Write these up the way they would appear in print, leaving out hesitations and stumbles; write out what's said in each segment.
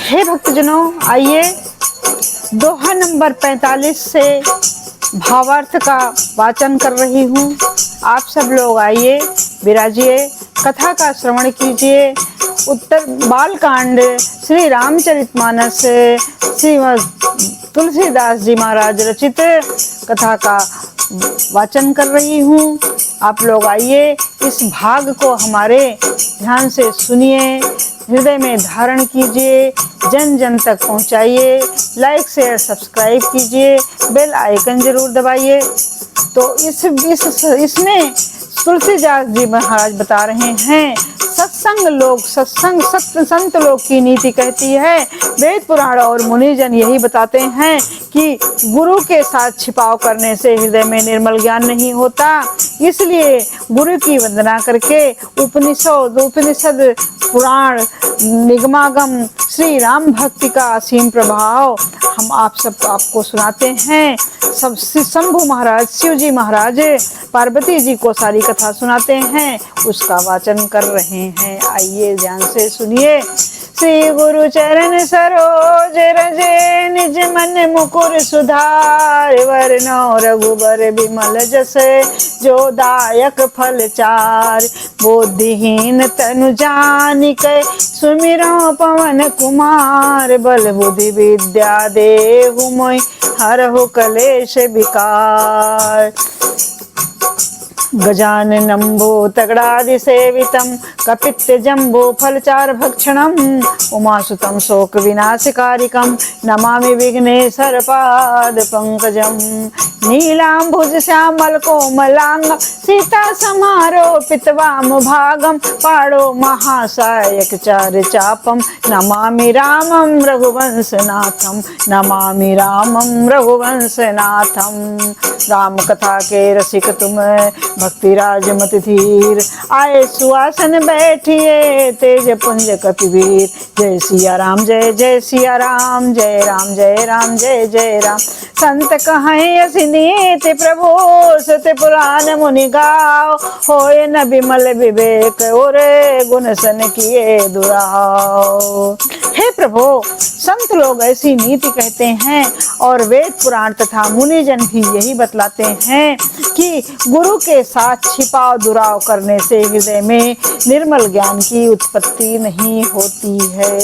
हे भक्तजनों, आइए दोहा नंबर 45 से भावार्थ का वाचन कर रही हूँ। आप सब लोग आइए, विराजिए, कथा का श्रवण कीजिए। उत्तर बालकांड श्री रामचरितमानस श्रीमद् तुलसीदास जी महाराज रचित कथा का वाचन कर रही हूँ। आप लोग आइए, इस भाग को हमारे ध्यान से सुनिए, हृदय में धारण कीजिए, जन जन तक पहुंचाइए, लाइक शेयर सब्सक्राइब कीजिए, बेल आइकन जरूर दबाइए। तो इसमें तुलसीदास जी महाराज बता रहे हैं, सत्संग सत्य संत लोग की नीति कहती है। वेद पुराण और मुनिजन यही बताते हैं कि गुरु के साथ छिपाव करने से हृदय में निर्मल ज्ञान नहीं होता। इसलिए गुरु की वंदना करके उपनिषद पुराण निगमागम श्री राम भक्ति का असीम प्रभाव हम आपको सुनाते हैं। सब शंभु महाराज, शिव जी महाराज पार्वती जी को सारी कथा सुनाते हैं, उसका वाचन कर रहे हैं। आइए ध्यान से सुनिए। श्री गुरु चरण सरोज रजे, निज मन मुकुर सुधार, वरनौ रघुबर बिमल जस, जो दायक फल चार। बुद्धिहीन तनु जानिकै, सुमिरौ पवन कुमार, बल बुद्धि विद्या देहु मोहि, हरहु कलेश विकार। गजाननं भूतगणादि सेवितं, कपित्थ जम्बो फलचार भक्षणं, उमासुतं शोक विनाशकारिकं, नमामि विघ्नेश्वर पाद पंकजं। नीलांबुज श्यामल कोमलांग, सीता समारोपित वाम भागं, पाणौ महासायक चार चापं, नमामि रामं रघुवंशनाथं, नमामि रामं रघुवंशनाथं। राम कथा के रसिक तुम, भक्ति राज मत धीर, आए सुआसन बैठिए, तेज पुंज कपिवीर। जय सिया राम, जय जय सिया राम, जय राम जय राम, जय जय राम। संत कहें असिनीत प्रभु, सुत पुराण मुनि गाओ, होए न बिमल विवेक, और गुण सन किए दुराओ। हे प्रभु, संत लोग ऐसी नीति कहते हैं और वेद पुराण तथा मुनिजन भी यही बतलाते हैं कि गुरु के साथ छिपाव दुराव करने से हृदय में निर्मल ज्ञान की उत्पत्ति नहीं होती है।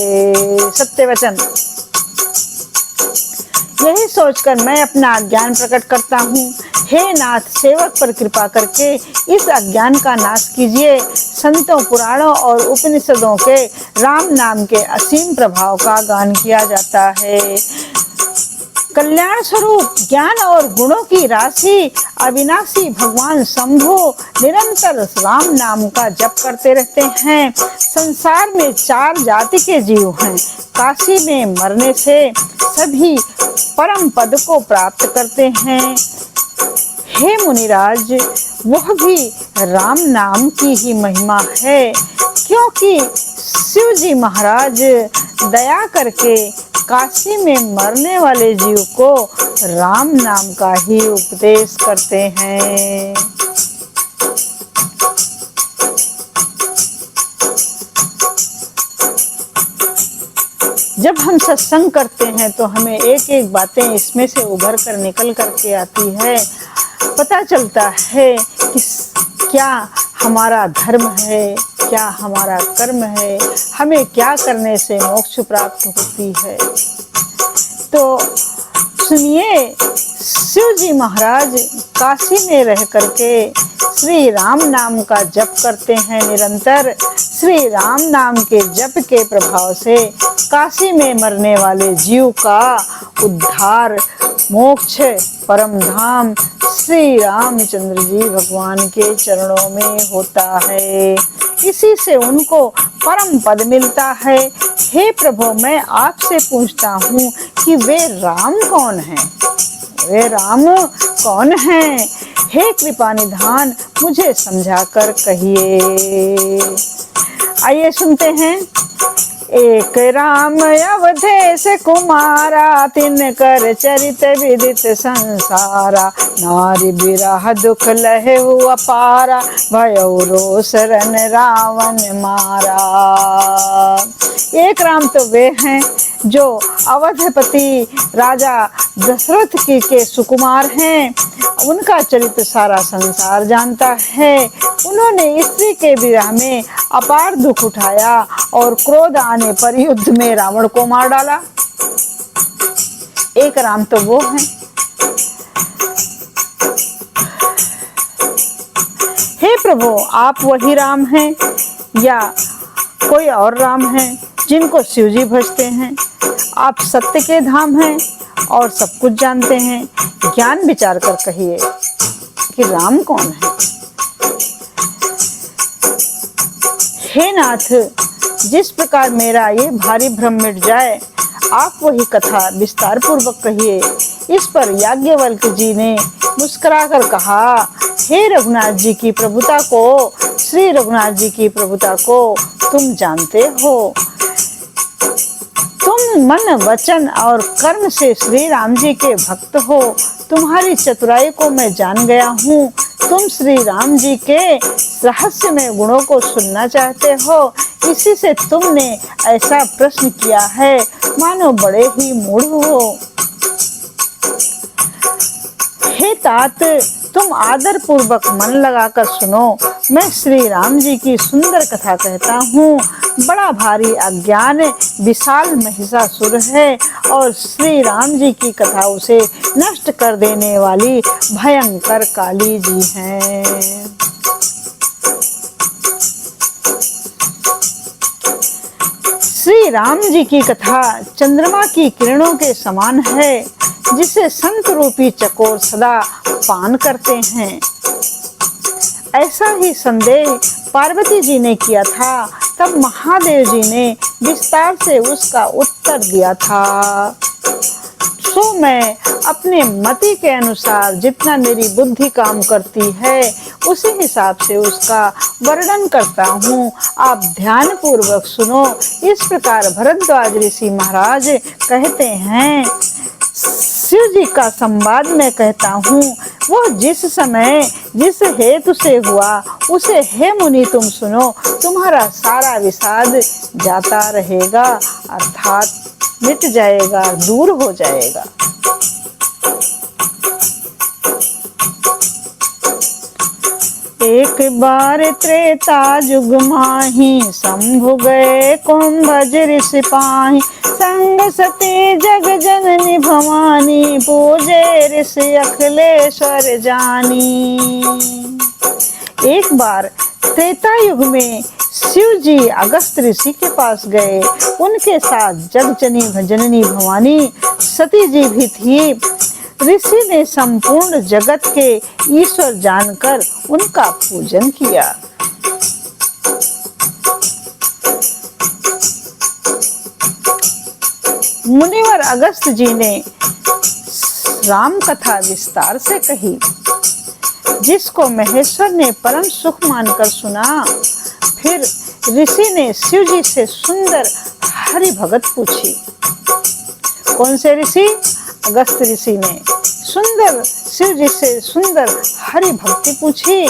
सत्य वचन। यही सोचकर मैं अपना अज्ञान प्रकट करता हूँ। हे नाथ, सेवक पर कृपा करके इस अज्ञान का नाश कीजिए। संतों, पुराणों और उपनिषदों के राम नाम के असीम प्रभाव का गान किया जाता है। कल्याण स्वरूप ज्ञान और गुणों की राशि अविनाशी भगवान शंभु निरंतर राम नाम का जप करते रहते हैं। संसार में चार जाति के जीव हैं। काशी में मरने से सभी परम पद को प्राप्त करते हैं। हे मुनिराज, वह भी राम नाम की ही महिमा है, क्योंकि शिव जी महाराज दया करके काशी में मरने वाले जीव को राम नाम का ही उपदेश करते हैं। जब हम सत्संग करते हैं तो हमें एक एक बातें इसमें से उभर कर निकल करके आती है। पता चलता है कि क्या हमारा धर्म है, क्या हमारा कर्म है, हमें क्या करने से मोक्ष प्राप्त होती है। तो सुनिए, शिव जी महाराज काशी में रह करके श्री राम नाम का जप करते हैं निरंतर। श्री राम नाम के जप के प्रभाव से काशी में मरने वाले जीव का उद्धार, मोक्ष, परम धाम श्री रामचंद्र जी भगवान के चरणों में होता है। इसी से उनको परम पद मिलता है। हे प्रभु, मैं आपसे पूछता हूँ कि वे राम कौन हैं? वे राम कौन हैं? हे कृपा निधान, मुझे समझा कर कहिए। आइए सुनते हैं। एक राम अवधेश कुमारा, तिनकर चरित विदित संसारा। नारी बिरह दुख लहु अपारा, भयो रोष रन रावण मारा। एक राम तो वे हैं जो अवधपति राजा दशरथ के सुकुमार हैं। उनका चरित्र सारा संसार जानता है। उन्होंने स्त्री के विरह में अपार दुख उठाया और क्रोध आने पर युद्ध में रावण को मार डाला। एक राम तो वो हैं। हे प्रभु, आप वही राम हैं या कोई और राम हैं जिनको शिव जी भजते हैं? आप सत्य के धाम हैं और सब कुछ जानते हैं। ज्ञान विचार कर कहिए कि राम कौन है। हे नाथ, जिस प्रकार मेरा ये भारी भ्रम मिट जाए, आप वही कथा विस्तार पूर्वक कहिए। इस पर याज्ञवल्क्य जी ने मुस्कुराकर कहा, हे रघुनाथ जी की प्रभुता को, श्री रघुनाथ जी की प्रभुता को तुम जानते हो। तुम मन वचन और कर्म से श्री राम जी के भक्त हो। तुम्हारी चतुराई को मैं जान गया हूँ। तुम श्री राम जी के रहस्यमय गुणों को सुनना चाहते हो, इसी से तुमने ऐसा प्रश्न किया है, मानो बड़े ही मूढ़ हो। हे तात, तुम आदर पूर्वक मन लगाकर सुनो। मैं श्री राम जी की सुंदर कथा कहता हूँ। बड़ा भारी अज्ञान विशाल महिषासुर है और श्री राम जी की कथा उसे नष्ट कर देने वाली भयंकर काली जी हैं। श्री राम जी की कथा चंद्रमा की किरणों के समान है, जिसे संत रूपी चकोर सदा पान करते हैं। ऐसा ही संदेह पार्वती जी ने किया था। तब महादेव जी ने विस्तार से उसका उत्तर दिया था। सो मैं अपने मति के अनुसार जितना मेरी बुद्धि काम करती है, उसी हिसाब से उसका वर्णन करता हूँ। आप ध्यान पूर्वक सुनो। इस प्रकार भरद्वाज ऋषि महाराज कहते हैं, शिव जी का संवाद मैं कहता हूँ। वो जिस समय जिस हेतु से हुआ, उसे हे मुनि तुम सुनो। तुम्हारा सारा विषाद जाता रहेगा, अर्थात मिट जाएगा, दूर हो जाएगा। एक बार त्रेता युग माही, शंभु गए कुंभज ऋषि पाही। संग सती जग जननी भवानी, पूजे ऋषि अखिलेश्वर जानी। एक बार त्रेता युग में शिव जी अगस्त ऋषि के पास गए। उनके साथ जग जननी भवानी सती जी भी थी। ऋषि ने संपूर्ण जगत के ईश्वर जानकर उनका पूजन किया। मुनिवर अगस्त जी ने राम कथा विस्तार से कही, जिसको महेश्वर ने परम सुख मानकर सुना। फिर ऋषि ने शिव जी से सुंदर हरि भगत पूछी। कौन से ऋषि? अगस्त ऋषि ने सुंदर शिव जी से सुंदर हरि भक्ति पूछी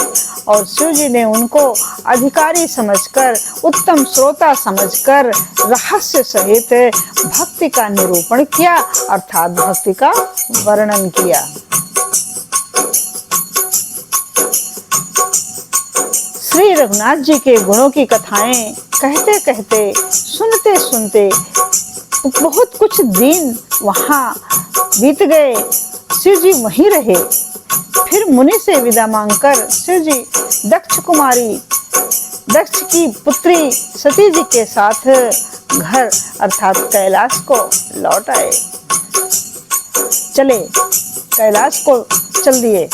और शिव जी ने उनको अधिकारी समझकर, उत्तम श्रोता समझकर रहस्य सहित भक्ति का निरूपण किया, अर्थात भक्ति का वर्णन किया। श्री रघुनाथ जी के गुणों की कथाएं कहते कहते, सुनते सुनते बहुत कुछ दिन वहां बीत गए। शिव जी वहीं रहे। फिर मुनि से विदा मांगकर शिव जी दक्ष की पुत्री सती जी के साथ घर अर्थात कैलाश को लौट आए। कैलाश को चल दिए।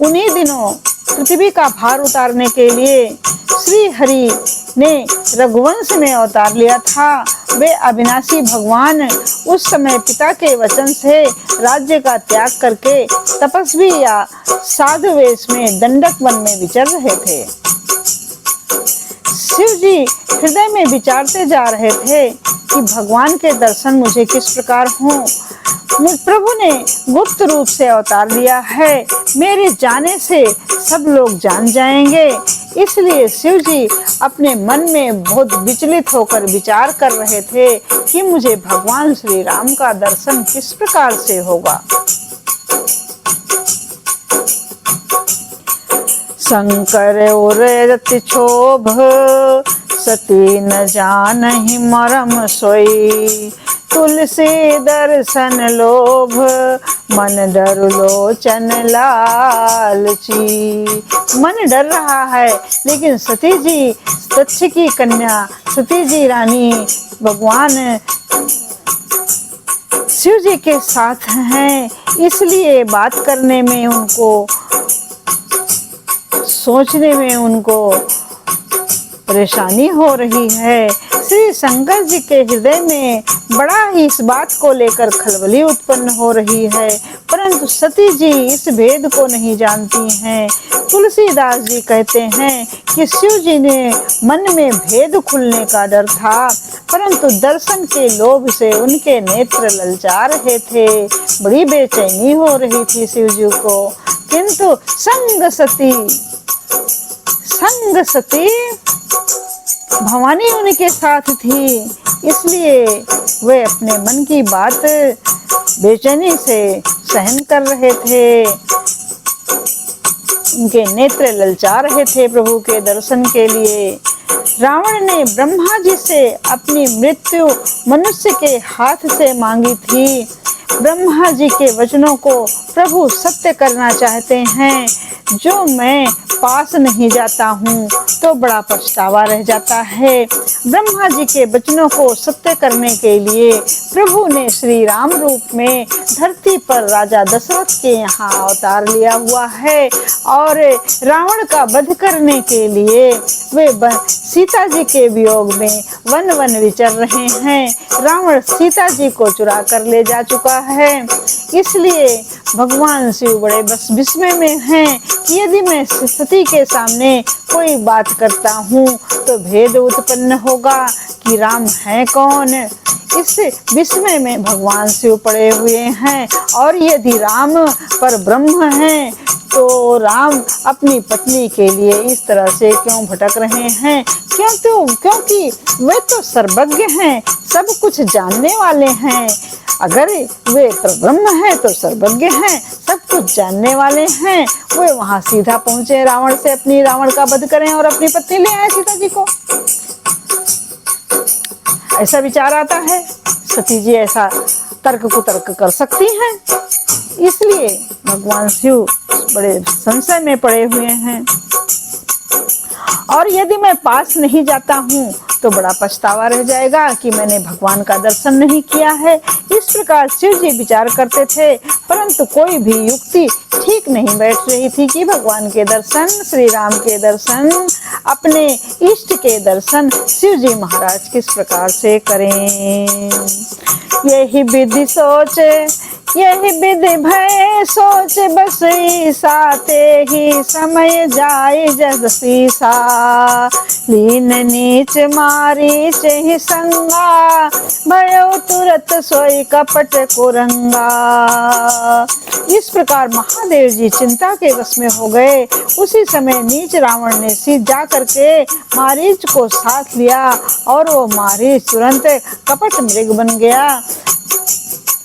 उन्हीं दिनों पृथ्वी का भार उतारने के लिए श्री हरि ने रघुवंश में अवतार लिया था। वे अविनाशी भगवान उस समय पिता के वचन से राज्य का त्याग करके तपस्वी या साधु वेश में दंडक वन में विचर रहे थे। शिव जी हृदय में विचारते जा रहे थे कि भगवान के दर्शन मुझे किस प्रकार हों। प्रभु ने गुप्त रूप से अवतार लिया है, मेरे जाने से सब लोग जान जाएंगे। इसलिए शिव जी अपने मन में बहुत विचलित होकर विचार कर रहे थे कि मुझे भगवान श्री राम का दर्शन किस प्रकार से होगा। शंकर और रति क्षोभ सती न जानहि मरम सोई। तुलसी दर्शन लोभ मन डर लोचन लालची। मन डर रहा है, लेकिन सती जी, दक्ष की कन्या सती जी रानी भगवान शिव जी के साथ हैं, इसलिए बात करने में उनको, सोचने में उनको परेशानी हो रही है। श्री शंकर जी के हृदय में बड़ा ही इस बात को लेकर खलबली उत्पन्न हो रही है, परंतु सती जी इस भेद को नहीं जानती हैं। तुलसीदास जी कहते हैं कि शिव जी ने मन में भेद खुलने का डर था, परंतु दर्शन के लोभ से उनके नेत्र ललचा रहे थे। बड़ी बेचैनी हो रही थी शिव जी को, किंतु संग सती भवानी उनके साथ थी, इसलिए वे अपने मन की बात बेचैनी से सहन कर रहे थे। उनके नेत्र ललचा रहे थे प्रभु के दर्शन के लिए। रावण ने ब्रह्मा जी से अपनी मृत्यु मनुष्य के हाथ से मांगी थी। ब्रह्मा जी के वचनों को प्रभु सत्य करना चाहते हैं। जो मैं पास नहीं जाता हूँ तो बड़ा पछतावा रह जाता है। ब्रह्मा जी के वचनों को सत्य करने के लिए प्रभु ने श्री राम रूप में धरती पर राजा दशरथ के यहाँ अवतार लिया हुआ है, और रावण का वध करने के लिए वे सीता जी के वियोग में वन वन विचर रहे हैं। रावण सीता जी को चुरा कर ले जा चुका है, इसलिए भगवान शिव बड़े बस विस्मय में हैं कि यदि मैं सती के सामने कोई बात करता हूँ तो भेद उत्पन्न होगा कि राम है कौन। इस विस्मय में भगवान शिव पड़े हुए हैं, और यदि राम पर ब्रह्म हैं तो राम अपनी पत्नी के लिए इस तरह से क्यों भटक रहे हैं। क्योंकि वे तो सर्वज्ञ हैं, सब कुछ जानने वाले हैं। अगर वे ब्रह्म हैं तो सर्वज्ञ हैं, सब कुछ जानने वाले हैं। वे वहां सीधा पहुंचे, रावण से अपनी रावण का वध करें और अपनी पत्नी ले आए सीता जी को। ऐसा विचार आता है। सती जी ऐसा तर्क कुतर्क कर सकती हैं, इसलिए भगवान शिव बड़े संशय में पड़े हुए हैं। और यदि मैं पास नहीं जाता हूँ तो बड़ा पछतावा रह जाएगा कि मैंने भगवान का दर्शन नहीं किया है। इस प्रकार शिव जी विचार करते थे, परंतु कोई भी युक्ति ठीक नहीं बैठ रही थी कि भगवान के दर्शन, श्री राम के दर्शन, अपने इष्ट के दर्शन शिव जी महाराज किस प्रकार से करें। यही विधि सोच, यही विधि भय सोच, बस ईसा ते ही समय जाए जग सीसा। लीन नीच मारी चहि संगा, भयो तुरत सोई कपट कुरंगा। इस प्रकार महादेव जी चिंता के वश में हो गए। उसी समय नीच रावण ने जा करके मारीच को साथ लिया, और वो मारीच तुरंत कपट मृग बन गया।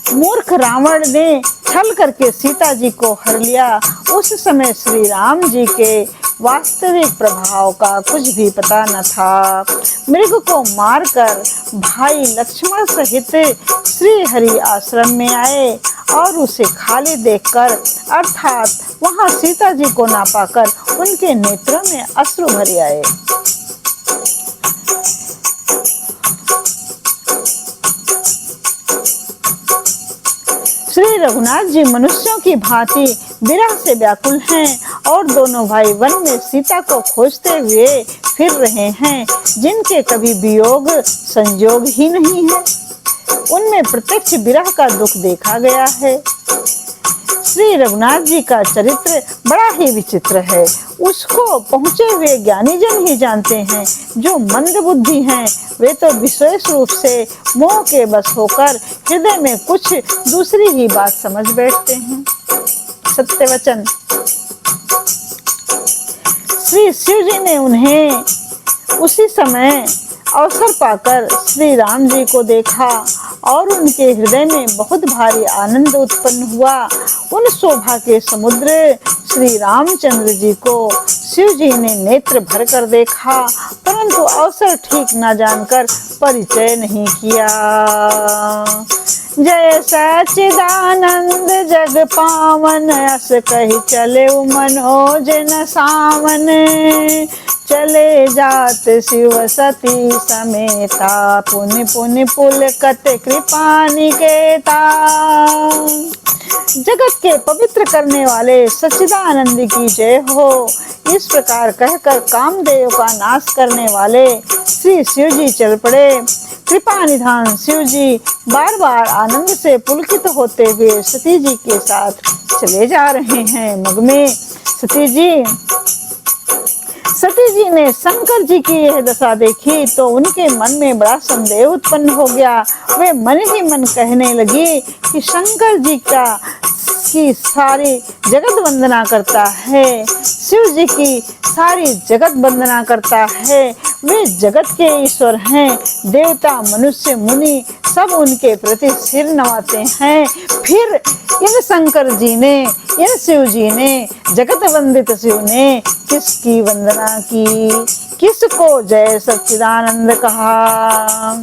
मूर्ख रावण ने छल करके सीता जी को हर लिया। उस समय श्री राम जी के वास्तविक प्रभाव का कुछ भी पता न था। मृग को मारकर भाई लक्ष्मण सहित श्री हरि आश्रम में आए, और उसे खाली देखकर, अर्थात वहां सीता जी को ना पाकर उनके नेत्रों में अश्रु भर आए। श्री रघुनाथ जी मनुष्यों की भांति विरह से व्याकुल हैं, और दोनों भाई वन में सीता को खोजते हुए फिर रहे हैं, जिनके कभी वियोग संयोग ही नहीं है। उनमें प्रत्यक्ष विरह का दुख देखा गया है। श्री रघुनाथ जी का चरित्र बड़ा ही विचित्र है। उसको पहुँचे हुए ज्ञानी जन ही जानते हैं। जो मंद बुद्धि हैं वे तो विशेष रूप से मोह के बस होकर हृदय में कुछ दूसरी ही बात समझ बैठते हैं। सत्य वचन। श्री शिव जी ने उन्हें उसी समय अवसर पाकर श्री राम जी को देखा और उनके हृदय में बहुत भारी आनंद उत्पन्न हुआ। उन शोभा के समुद्र श्री रामचंद्र जी को शिव जी ने नेत्र भर कर देखा, परंतु अवसर ठीक न जानकर परिचय नहीं किया। जय सच्चिदानंद जग पावन, अस कही चले मनोज न सावन। चले जात शिव सती समेता, पुनि पुनि पुलकत कृपा निकेता। जगत के पवित्र करने वाले सच्चिदानंद की जय हो। इस प्रकार कहकर कामदेव का नाश करने वाले श्री शिव जी चल पड़े। कृपा निधान शिव जी बार बार आनंद से पुलकित होते हुए सती जी के साथ चले जा रहे हैं। मग में सती जी ने शंकर जी की यह दशा देखी तो उनके मन में बड़ा संदेह उत्पन्न हो गया। वे मन ही मन कहने लगी कि शंकर जी की सारी जगत वंदना करता है, शिव जी की सारी जगत वंदना करता है। वे जगत के ईश्वर हैं। देवता मनुष्य मुनि सब उनके प्रति सिर नवाते हैं। फिर इन शंकर जी ने, इन शिव जी ने, जगत वंदित शिव ने किसकी वंदना की, किसको जय सच्चिदानंद कहा।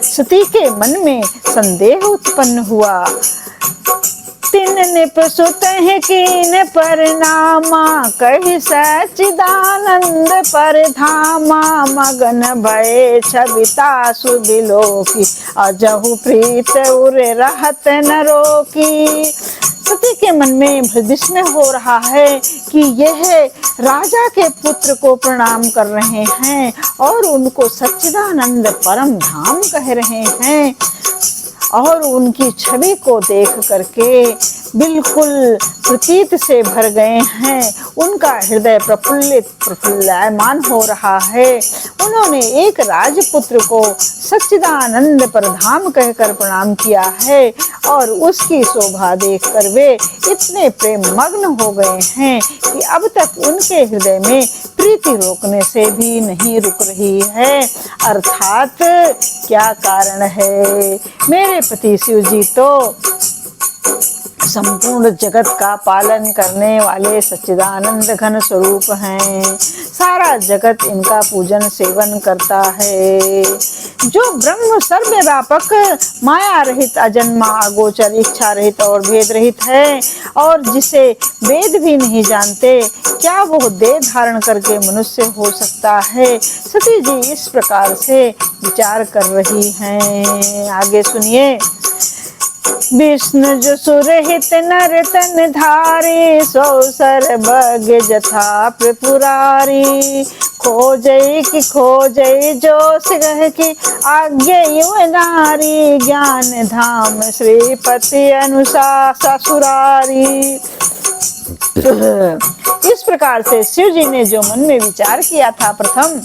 सती के मन में संदेह उत्पन्न हुआ। तिन निप सुत कीन परनामा, कहि सच्चिदानंद पर धामा। मगन भय छविता सुबिलोकी, अजहु प्रीत उर रहत न रोकी। सती के मन में विस्मय हो रहा है कि यह राजा के पुत्र को प्रणाम कर रहे हैं और उनको सच्चिदानंद परम धाम कह रहे हैं, और उनकी छवि को देख करके बिल्कुल प्रतीत से भर गए हैं। उनका हृदय प्रफुल्लायमान हो रहा है। उन्होंने एक राजपुत्र को सच्चिदानंद परधाम कहकर प्रणाम किया है और उसकी शोभा देखकर वे इतने प्रेम मग्न हो गए हैं कि अब तक उनके हृदय में प्रीति रोकने से भी नहीं रुक रही है। अर्थात क्या कारण है? मेरे पति शिव जी तो संपूर्ण जगत का पालन करने वाले सच्चिदानंद घन स्वरूप हैं। सारा जगत इनका पूजन सेवन करता है। जो ब्रह्म सर्वव्यापक, माया रहित, अजन्मा, अगोचर, इच्छा रहित और भेद रहित है और जिसे वेद भी नहीं जानते, क्या वो देह धारण करके मनुष्य हो सकता है? सती जी इस प्रकार से विचार कर रही हैं। आगे सुनिए। विष्णु जो सुरहित नर तन धारी, सौ सर बग जथा पुरारी। खोजई की खोजई जो सिंह की, आज्ञा युव नारी। ज्ञान धाम श्रीपति अनुसा ससुरारी। इस प्रकार से शिव जी ने जो मन में विचार किया था प्रथम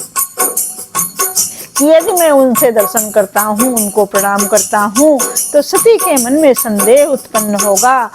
कि यदि मैं उनसे दर्शन करता हूँ, उनको प्रणाम करता हूँ, तो सती के मन में संदेह उत्पन्न होगा,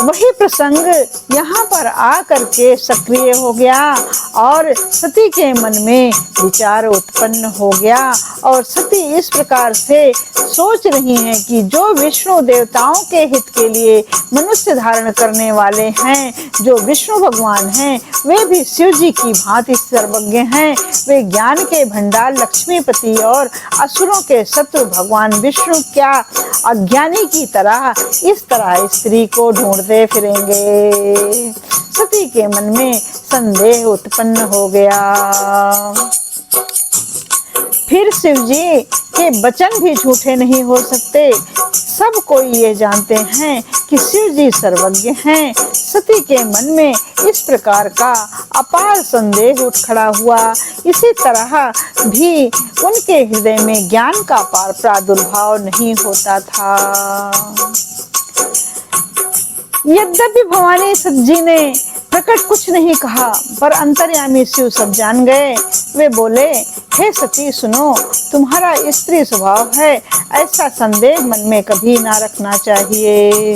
वही प्रसंग यहाँ पर आकर के सक्रिय हो गया और सती के मन में विचार उत्पन्न हो गया। और सती इस प्रकार से सोच रही हैं कि जो विष्णु देवताओं के हित के लिए मनुष्य धारण करने वाले हैं, जो विष्णु भगवान हैं, वे भी शिव जी की भांति सर्वज्ञ हैं। वे ज्ञान के भंडार लक्ष्मीपति और असुरों के शत्रु भगवान विष्णु क्या अज्ञानी की तरह इस तरह स्त्री को ढूंढते फिरेंगे? सती के मन में संदेह उत्पन्न हो गया। फिर शिव जी के वचन भी झूठे नहीं हो सकते। सब कोई ये जानते हैं कि शिव जी सर्वज्ञ हैं। सती के मन में इस प्रकार का अपार संदेह उठ खड़ा हुआ। इसी तरह भी उनके हृदय में ज्ञान का प्रादुर्भाव नहीं होता था। यद्यपि भवानी जी ने प्रकट कुछ नहीं कहा, पर अंतर्यामी शिव सब जान गए। वे बोले, हे सती सुनो, तुम्हारा स्त्री स्वभाव है, ऐसा संदेह मन में कभी ना रखना चाहिए।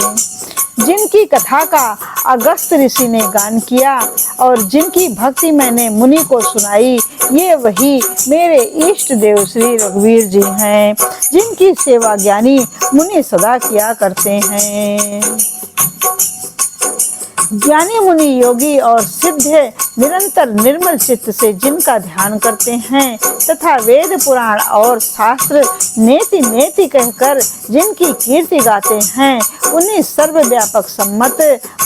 जिनकी कथा का अगस्त ऋषि ने गान किया और जिनकी भक्ति मैंने मुनि को सुनाई, ये वही मेरे इष्ट देव श्री रघुवीर जी हैं, जिनकी सेवा ज्ञानी मुनि सदा किया करते हैं। ज्ञानी मुनि योगी और सिद्ध निरंतर निर्मल चित्त से जिनका ध्यान करते हैं तथा वेद पुराण और शास्त्र नेति नेति कहकर जिनकी कीर्ति गाते हैं, उन्हीं सर्वव्यापक सम्मत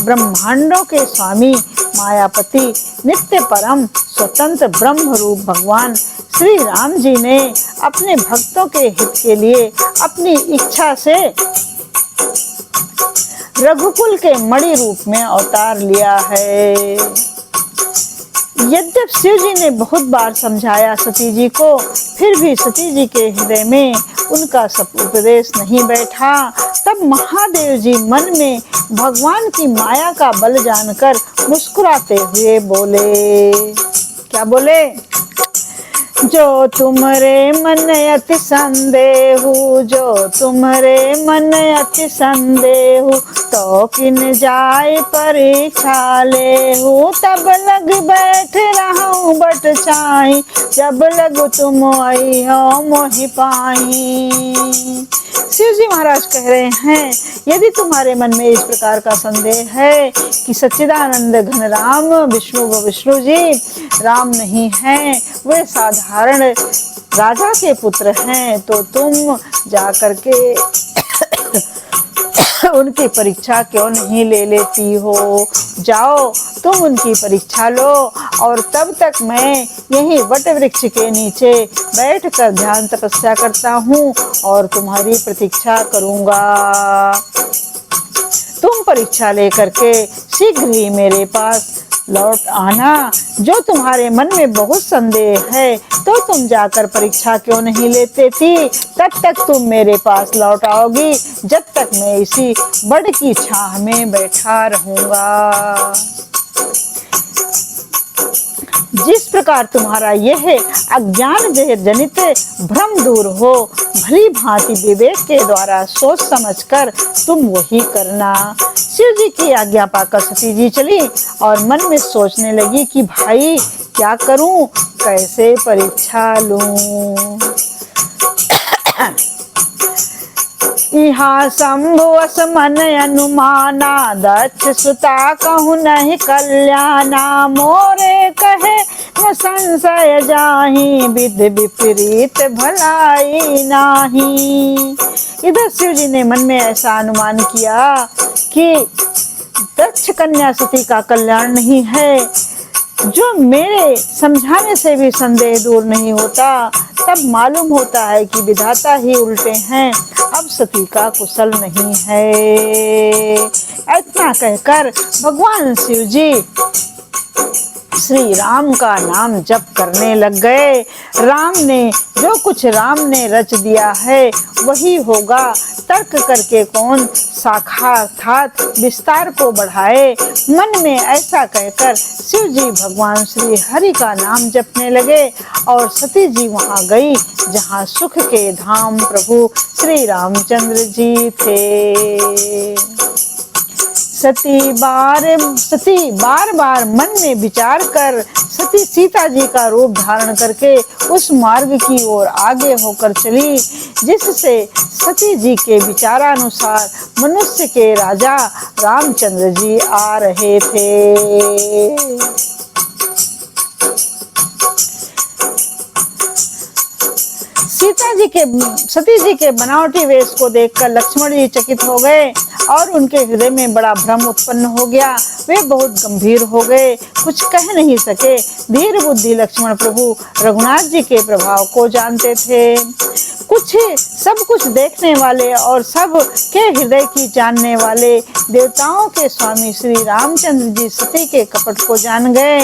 ब्रह्मांडों के स्वामी मायापति नित्य परम स्वतंत्र ब्रह्म रूप भगवान श्री राम जी ने अपने भक्तों के हित के लिए अपनी इच्छा से रघुकुल के मणि रूप में अवतार लिया है। यद्यप शिव जी ने बहुत बार समझाया सती जी को, फिर भी सती जी के हृदय में उनका सब उपदेश नहीं बैठा। तब महादेव जी मन में भगवान की माया का बल जानकर मुस्कुराते हुए बोले, क्या बोले? जो तुमरे मन अति संदेहु, जो तुमरे मन अति संदेहु, तो किन जाय परीक्षा लेहु। तब लग बैठ रहूं बट चाही, जब लग तुम आई हो मोहि पाई। शिव जी महाराज कह रहे हैं, यदि तुम्हारे मन में इस प्रकार का संदेह है कि सच्चिदानंद घन राम विष्णु जी राम नहीं हैं, वे साधारण राजा के पुत्र हैं, तो तुम जाकर के उनकी परीक्षा क्यों नहीं ले लेती हो? जाओ तुम उनकी परीक्षा लो, और तब तक मैं यहीं वट वृक्ष के नीचे बैठकर ध्यान तपस्या करता हूँ और तुम्हारी प्रतीक्षा करूँगा। तुम परीक्षा लेकर के शीघ्र ही मेरे पास लौट आना। जो तुम्हारे मन में बहुत संदेह है, तो तुम जाकर परीक्षा क्यों नहीं लेते थी? तब तक तुम मेरे पास लौट आओगी, जब तक मैं इसी बड़ की छाह में बैठा रहूंगा। जिस प्रकार तुम्हारा यह अज्ञान जनित भ्रम दूर हो, भली भांति विवेक के द्वारा सोच समझकर तुम वही करना। शिव जी की आज्ञा पाकर सती जी चली और मन में सोचने लगी कि भाई क्या करूं, कैसे परीक्षा लूं। इहा शंभु असमन अनुमाना, दक्ष सुता कहूँ नहीं कल्याणा। मोरे कहे न संशय जाहि, विध विपरीत भलाई नाही। इधर शिव जी ने मन में ऐसा अनुमान किया कि दक्ष कन्या सती का कल्याण नहीं है। जो मेरे समझाने से भी संदेह दूर नहीं होता, तब मालूम होता है कि विधाता ही उल्टे हैं, अब सती का कुशल नहीं है। इतना कहकर भगवान शिव जी श्री राम का नाम जप करने लग गए। राम ने जो कुछ राम ने रच दिया है वही होगा, तर्क करके कौन साक्षात विस्तार को बढ़ाए। मन में ऐसा कहकर शिव जी भगवान श्री हरि का नाम जपने लगे और सती जी वहां गई जहां सुख के धाम प्रभु श्री रामचंद्र जी थे। सती बार बार मन में विचार कर सती सीता जी का रूप धारण करके उस मार्ग की ओर आगे होकर चली जिससे सती जी के विचारानुसार मनुष्य के राजा रामचंद्र जी आ रहे थे। सती जी के बनावटी वेश को देखकर लक्ष्मण जी चकित हो गए और उनके हृदय में बड़ा भ्रम उत्पन्न हो गया। वे बहुत गंभीर हो गए, कुछ कह नहीं सके। धीर बुद्धि लक्ष्मण प्रभु रघुनाथ जी के प्रभाव को जानते थे। सब कुछ देखने वाले और सब के हृदय की जानने वाले देवताओं के स्वामी श्री रामचंद्र जी सती के कपट को जान गए।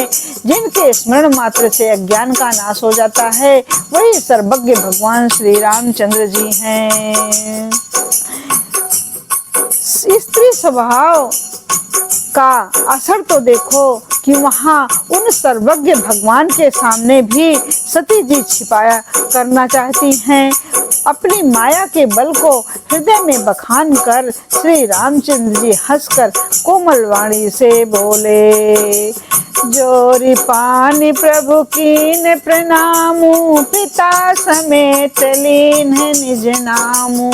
जिनके स्मरण मात्र से अज्ञान का नाश हो जाता है, वही सर्वज्ञ भगवान श्री रामचंद्र जी हैं। स्त्री स्वभाव का असर तो देखो कि वहाँ उन सर्वज्ञ भगवान के सामने भी सती जी छिपाया करना चाहती हैं। अपनी माया के बल को हृदय में बखान कर श्री रामचंद्र जी हंसकर कोमल वाणी से बोले, जोरी पानी प्रभु कीन प्रणामु, पिता समेत लीन निज नामु।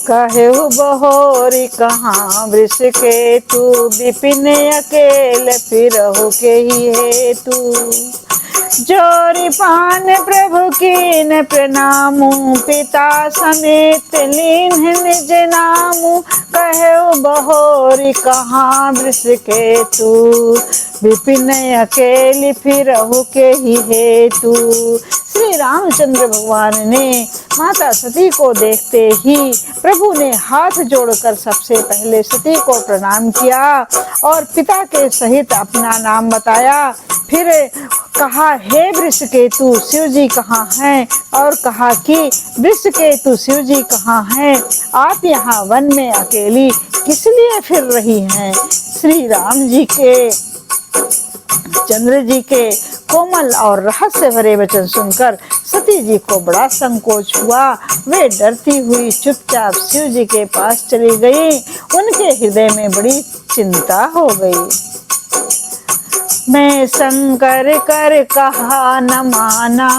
कहेहु बहोरी कहाँ वृष के तू, विपिन अकेल फिरहु के ही हेतु। जोरी पान प्रभु कीन प्रणामु, पिता समेत लीन निज नामु। कहेहु बहोरी कहाँ वृष के तू, विपिन अकेली फिरहु के ही हेतु। श्री रामचंद्र भगवान ने माता सती को देखते ही प्रभु ने हाथ जोड़कर सबसे पहले सती को प्रणाम किया और पिता के सहित अपना नाम बताया। फिर कहा, हे वृषकेतु शिव जी कहाँ हैं? और कहा कि वृषकेतु शिव जी कहाँ हैं? आप यहाँ वन में अकेली किस लिए फिर रही हैं? श्री राम जी के चंद्र जी के कोमल और रहस्य भरे वचन सुनकर सती जी को बड़ा संकोच हुआ। वे डरती हुई चुपचाप शिव जी के पास चली गई। उनके हृदय में बड़ी चिंता हो गई। मैं शंकर कर कहा न माना,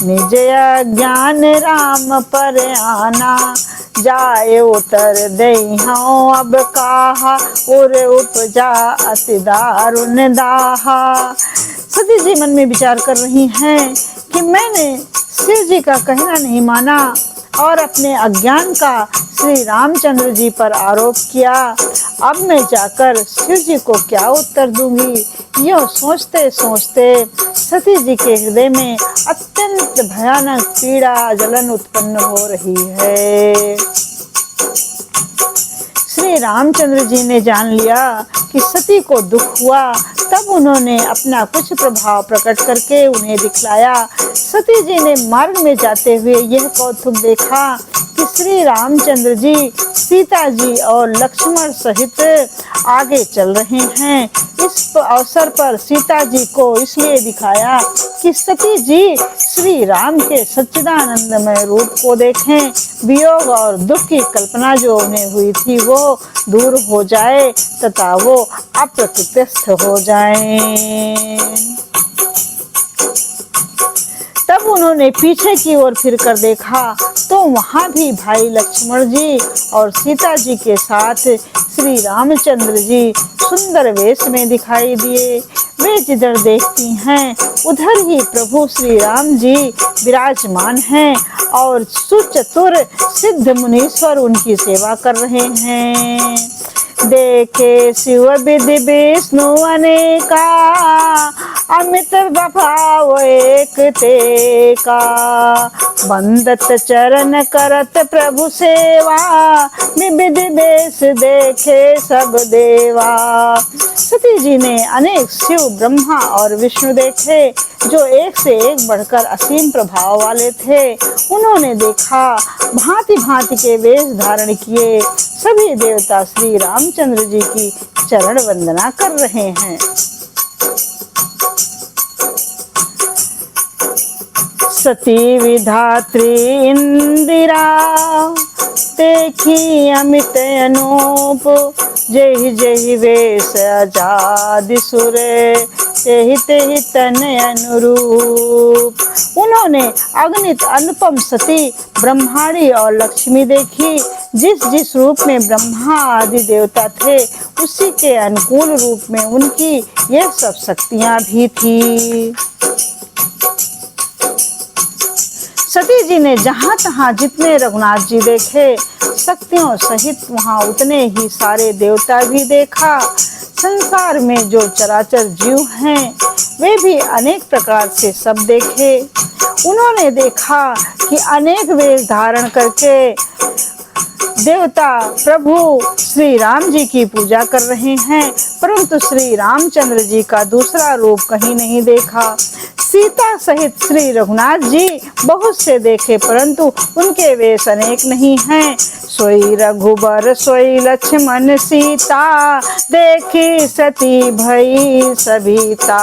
निज अज्ञान राम पर आना। जाए उतर दई हूँ अब कहा, और उपजा अति दारुण दाहा। सती जी मन में विचार कर रही हैं कि मैंने शिव जी का कहना नहीं माना और अपने अज्ञान का श्री रामचंद्र जी पर आरोप किया। अब मैं जाकर शिव जी को क्या उत्तर दूंगी? यह सोचते सोचते सती जी के हृदय में अत्यंत भयानक पीड़ा जलन उत्पन्न हो रही है। श्री रामचंद्र जी ने जान लिया कि सती को दुख हुआ। तब उन्होंने अपना कुछ प्रभाव प्रकट करके उन्हें दिखलाया। सती जी ने मार्ग में जाते हुए यह कौतुक देखा कि श्री रामचंद्र जी सीता जी और लक्ष्मण सहित आगे चल रहे हैं। इस अवसर पर सीता जी को इसलिए दिखाया कि सती जी श्री राम के सच्चिदानंदमय रूप को देखें, वियोग और दुख की कल्पना जो उन्हें हुई थी वो दूर हो जाए तथा वो अप्रतिष्ठ हो जाएं। तब उन्होंने पीछे की ओर फिरकर देखा तो वहां भी भाई लक्ष्मण जी और सीता जी के साथ श्री रामचंद्र जी सुंदर वेश में दिखाई दिए। वे जिधर देखती हैं उधर ही प्रभु श्री राम जी विराजमान हैं और सुचतुर सिद्ध मुनीश्वर उनकी सेवा कर रहे हैं। देखे शिव विधि विष्णु अनेका, अमित भाव एक ते का। बंदत चरण करत प्रभु सेवा, विविध वेश देखे सब देवा। सती जी ने अनेक शिव ब्रह्मा और विष्णु देखे जो एक से एक बढ़कर असीम प्रभाव वाले थे। उन्होंने देखा भांति भांति के वेश धारण किए सभी देवता श्री रामचंद्र जी की चरण वंदना कर रहे हैं। सती विधात्री इंदिरा, देखी अमित अनूप। जय जय वेश आजाद सुर, तेहि तेहि तन अनुरूप। उन्होंने अगणित अनुपम सती ब्रह्माणी और लक्ष्मी देखी। जिस जिस रूप में ब्रह्मा आदि देवता थे उसी के अनुकूल रूप में उनकी ये सब शक्तियां भी थी। सती जी ने जहाँ तहाँ जितने रघुनाथ जी देखे शक्तियों सहित वहाँ उतने ही सारे देवता भी देखा। संसार में जो चराचर जीव हैं वे भी अनेक प्रकार से सब देखे। उन्होंने देखा कि अनेक वेश धारण करके देवता प्रभु श्री राम जी की पूजा कर रहे हैं, परंतु श्री रामचंद्र जी का दूसरा रूप कहीं नहीं देखा। सीता सहित श्री रघुनाथ जी बहुत से देखे, परंतु उनके वेश अनेक नहीं हैं। सोई रघुबर सोई लक्ष्मण सीता, देखी सती भई सविता।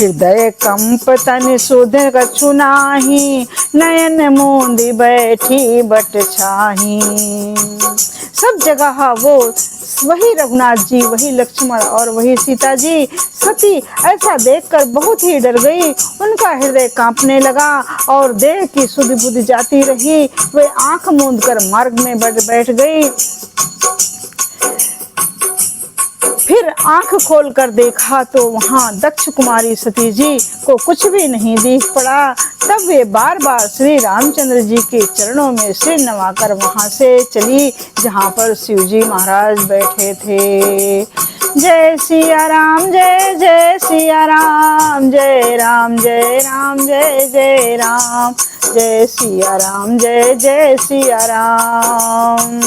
हृदय कंप तन सुध कछु नाही, नयन मूंदी बैठी बट छाही। सब जगह वो वही रघुनाथ जी, वही लक्ष्मण और वही सीता जी। सती ऐसा देखकर बहुत ही डर गई, उनका हृदय कांपने लगा और देह की सुधि बुद्धि जाती रही। वे आंख मूंद कर मार्ग में बैठ गई। फिर आंख खोलकर देखा तो वहां दक्ष कुमारी सती जी को कुछ भी नहीं दिख पड़ा। तब वे बार बार श्री रामचंद्र जी के चरणों में सिर नवाकर वहां से चली जहां पर शिव जी महाराज बैठे थे। जय सिया राम जय जय सिया राम, जय राम जय राम जय जय राम, जय सिया राम जय जय सिया राम।